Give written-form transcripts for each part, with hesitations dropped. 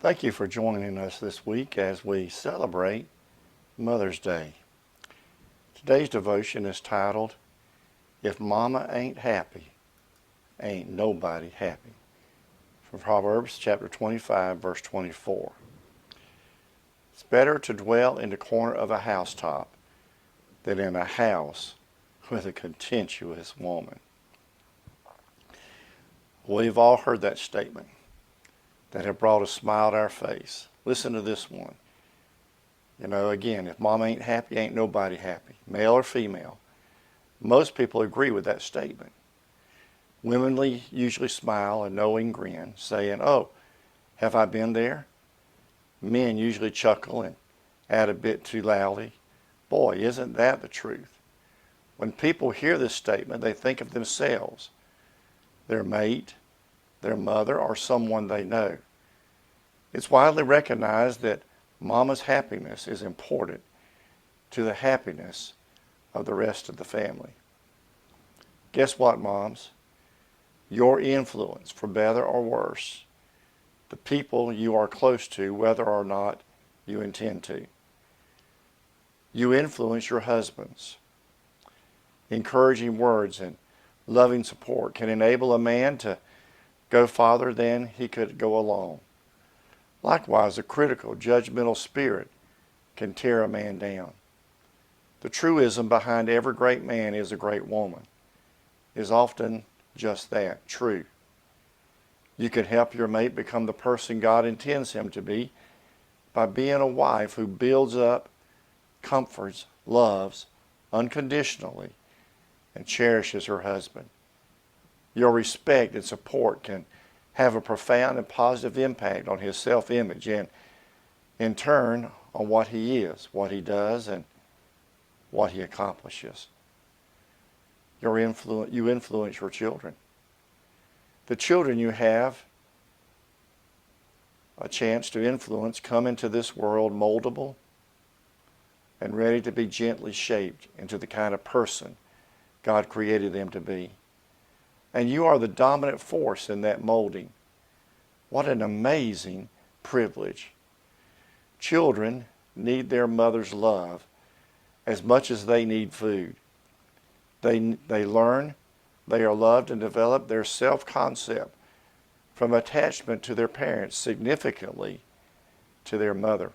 Thank you for joining us this week as we celebrate Mother's Day. Today's devotion is titled, If Mama Ain't Happy, Ain't Nobody Happy, from Proverbs chapter 25, verse 24. It's better to dwell in the corner of a housetop than in a house with a contentious woman. We've all heard that statement that have brought a smile to our face. Listen to this one. Again, if mom ain't happy, ain't nobody happy, male or female. Most people agree with that statement. Women usually smile a knowing grin, saying, "Oh, have I been there?" Men usually chuckle and add a bit too loudly, "Boy, isn't that the truth?" When people hear this statement, they think of themselves, their mate, their mother, or someone they know. It's widely recognized that mama's happiness is important to the happiness of the rest of the family. Guess what, moms? Your influence, for better or worse, the people you are close to, whether or not you intend to. You influence your husbands. Encouraging words and loving support can enable a man to go farther than he could go alone. Likewise, a critical, judgmental spirit can tear a man down. The truism behind every great man is a great woman is often just that, true. You can help your mate become the person God intends him to be by being a wife who builds up, comforts, loves unconditionally, and cherishes her husband. Your respect and support can have a profound and positive impact on his self-image and, in turn, on what he is, what he does, and what he accomplishes. You influence your children. The children you have a chance to influence come into this world moldable and ready to be gently shaped into the kind of person God created them to be. And you are the dominant force in that molding. What an amazing privilege. Children need their mother's love as much as they need food. They learn, they are loved, and develop their self-concept from attachment to their parents, significantly to their mother.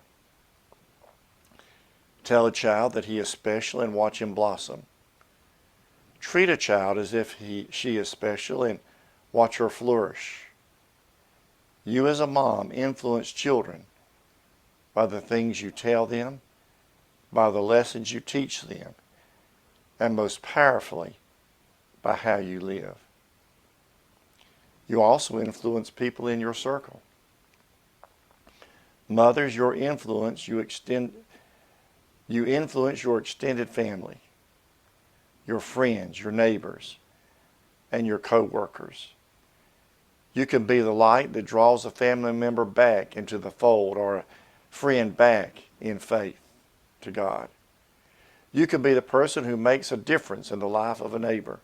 Tell a child that he is special and watch him blossom. Treat a child as if she is special and watch her flourish. You as a mom influence children by the things you tell them, by the lessons you teach them, and most powerfully, by how you live. You also influence people in your circle. Mothers, you influence your extended family, your friends, your neighbors, and your co-workers. You can be the light that draws a family member back into the fold or a friend back in faith to God. You can be the person who makes a difference in the life of a neighbor.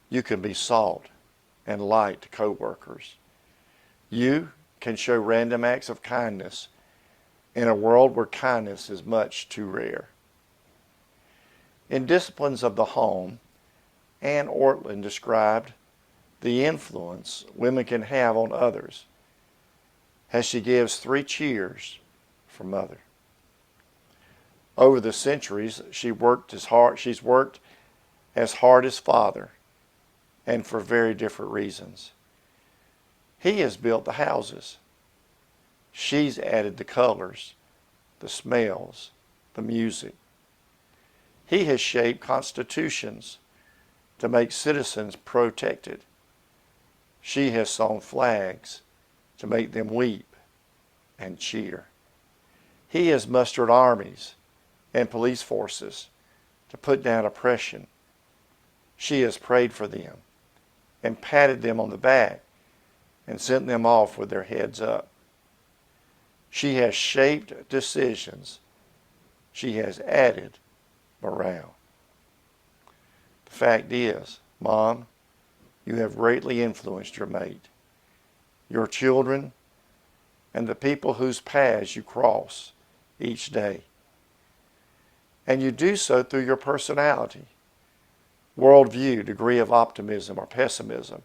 You can be salt and light to co-workers. You can show random acts of kindness in a world where kindness is much too rare. In Disciplines of the Home, Anne Ortlund described the influence women can have on others as she gives 3 cheers for mother. Over the centuries, she's worked as hard as father, and for very different reasons. He has built the houses. She's added the colors, the smells, the music. He has shaped constitutions to make citizens protected. She has sewn flags to make them weep and cheer. He has mustered armies and police forces to put down oppression. She has prayed for them and patted them on the back and sent them off with their heads up. She has shaped decisions. She has added morale. The fact is, Mom, you have greatly influenced your mate, your children, and the people whose paths you cross each day. And you do so through your personality, worldview, degree of optimism or pessimism,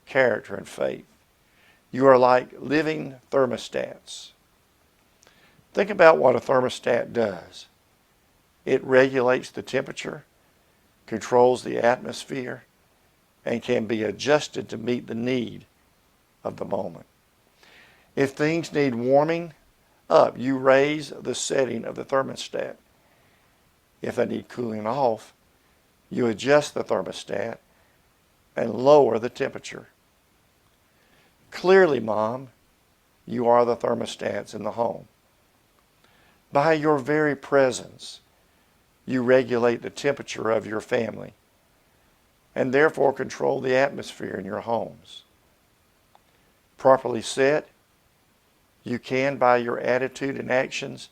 character and faith. You are like living thermostats. Think about what a thermostat does. It regulates the temperature, controls the atmosphere, and can be adjusted to meet the need of the moment. If things need warming up, you raise the setting of the thermostat. If they need cooling off, you adjust the thermostat and lower the temperature. Clearly, Mom, you are the thermostats in the home. By your very presence, you regulate the temperature of your family and therefore control the atmosphere in your homes. Properly set, you can, by your attitude and actions,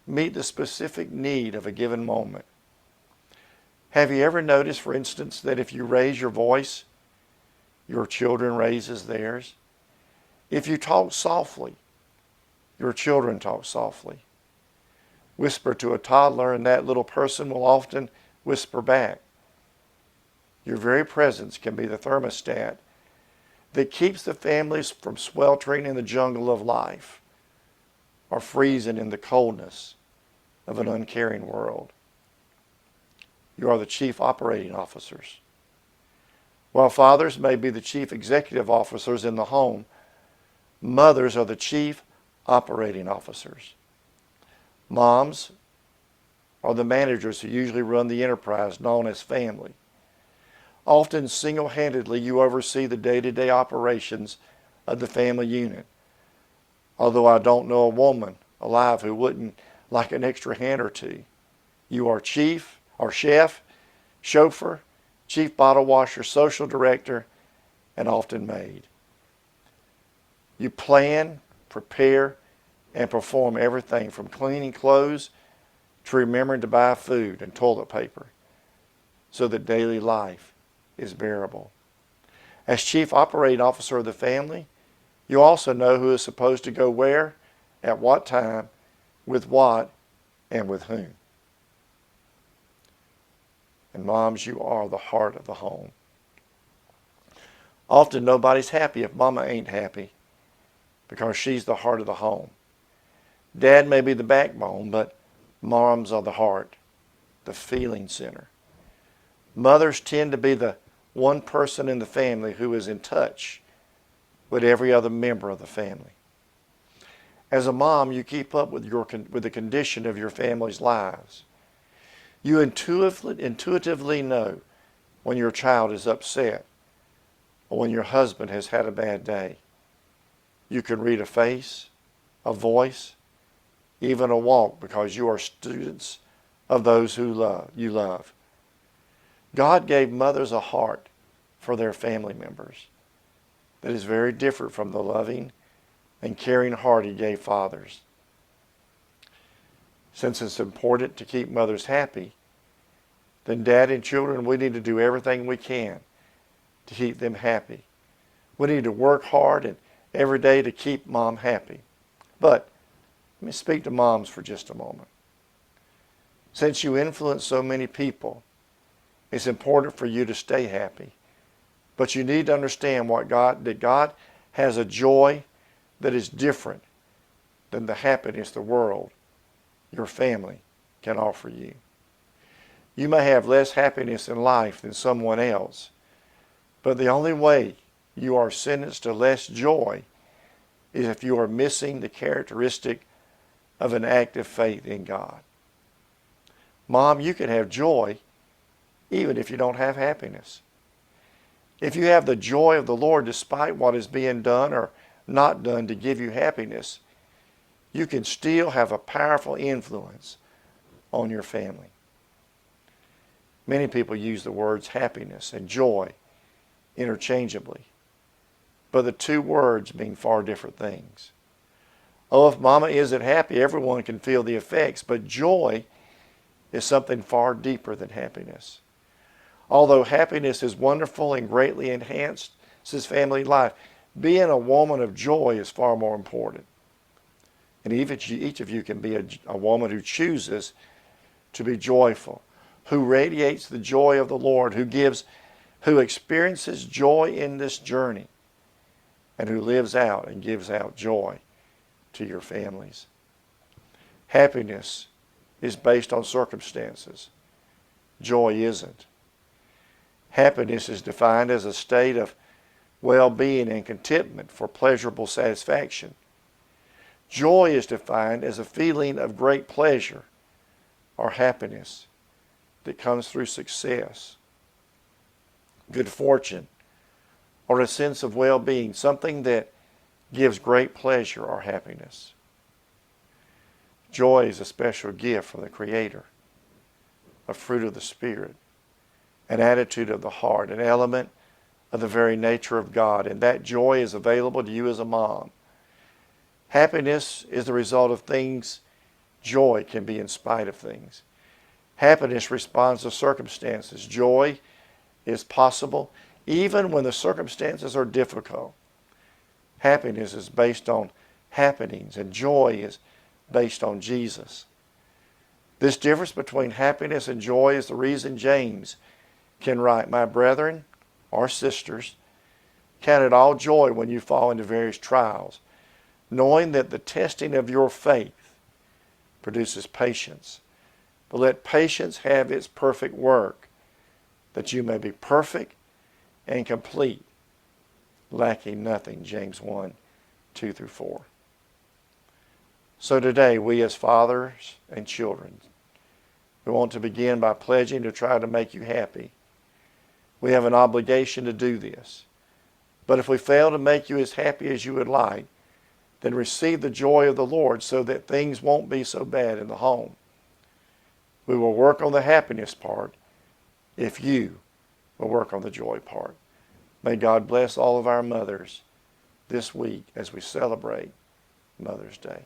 meet the specific need of a given moment. Have you ever noticed, for instance, that if you raise your voice, your children raises theirs? If you talk softly, your children talk softly. Whisper to a toddler, and that little person will often whisper back. Your very presence can be the thermostat that keeps the families from sweltering in the jungle of life or freezing in the coldness of an uncaring world. You are the chief operating officers. While fathers may be the chief executive officers in the home, mothers are the chief operating officers. Moms are the managers who usually run the enterprise known as family. Often single-handedly, you oversee the day-to-day operations of the family unit. Although I don't know a woman alive who wouldn't like an extra hand or two. You are chief or chef, chauffeur, chief bottle washer, social director, and often maid. You plan, prepare, and perform everything from cleaning clothes to remembering to buy food and toilet paper so that daily life is bearable. As chief operating officer of the family, you also know who is supposed to go where, at what time, with what, and with whom. And moms, you are the heart of the home. Often nobody's happy if mama ain't happy because she's the heart of the home. Dad may be the backbone, but moms are the heart, the feeling center. Mothers tend to be the one person in the family who is in touch with every other member of the family. As a mom, you keep up with the condition of your family's lives. You intuitively know when your child is upset or when your husband has had a bad day. You can read a face, a voice, even a walk, because you are students of those who you love. God gave mothers a heart for their family members that is very different from the loving and caring heart He gave fathers. Since it's important to keep mothers happy, then dad and children, we need to do everything we can to keep them happy. We need to work hard and every day to keep mom happy. But let me speak to moms for just a moment. Since you influence so many people, it's important for you to stay happy. But you need to understand that God has a joy that is different than the happiness the world, your family, can offer you. You may have less happiness in life than someone else, but the only way you are sentenced to less joy is if you are missing the characteristic of an active faith in God. Mom, you can have joy even if you don't have happiness. If you have the joy of the Lord despite what is being done or not done to give you happiness, you can still have a powerful influence on your family. Many people use the words happiness and joy interchangeably, but the two words mean far different things. Oh, if mama isn't happy, everyone can feel the effects, but joy is something far deeper than happiness. Although happiness is wonderful and greatly enhances family life, being a woman of joy is far more important. And each of you can be a woman who chooses to be joyful, who radiates the joy of the Lord, who experiences joy in this journey, and who lives out and gives out joy to your families. Happiness is based on circumstances. Joy isn't. Happiness is defined as a state of well-being and contentment for pleasurable satisfaction. Joy is defined as a feeling of great pleasure or happiness that comes through success, good fortune, or a sense of well-being, something that gives great pleasure or happiness. Joy is a special gift from the Creator, a fruit of the Spirit, an attitude of the heart, an element of the very nature of God, and that joy is available to you as a mom. Happiness is the result of things. Joy can be in spite of things. Happiness responds to circumstances. Joy is possible even when the circumstances are difficult. Happiness is based on happenings, and joy is based on Jesus. This difference between happiness and joy is the reason James can write, "My brethren," or sisters, "count it all joy when you fall into various trials, knowing that the testing of your faith produces patience. But let patience have its perfect work, that you may be perfect and complete, lacking nothing." James 1, 2 through 4. So today, we as fathers and children, we want to begin by pledging to try to make you happy. We have an obligation to do this. But if we fail to make you as happy as you would like, then receive the joy of the Lord so that things won't be so bad in the home. We will work on the happiness part if you will work on the joy part. May God bless all of our mothers this week as we celebrate Mother's Day.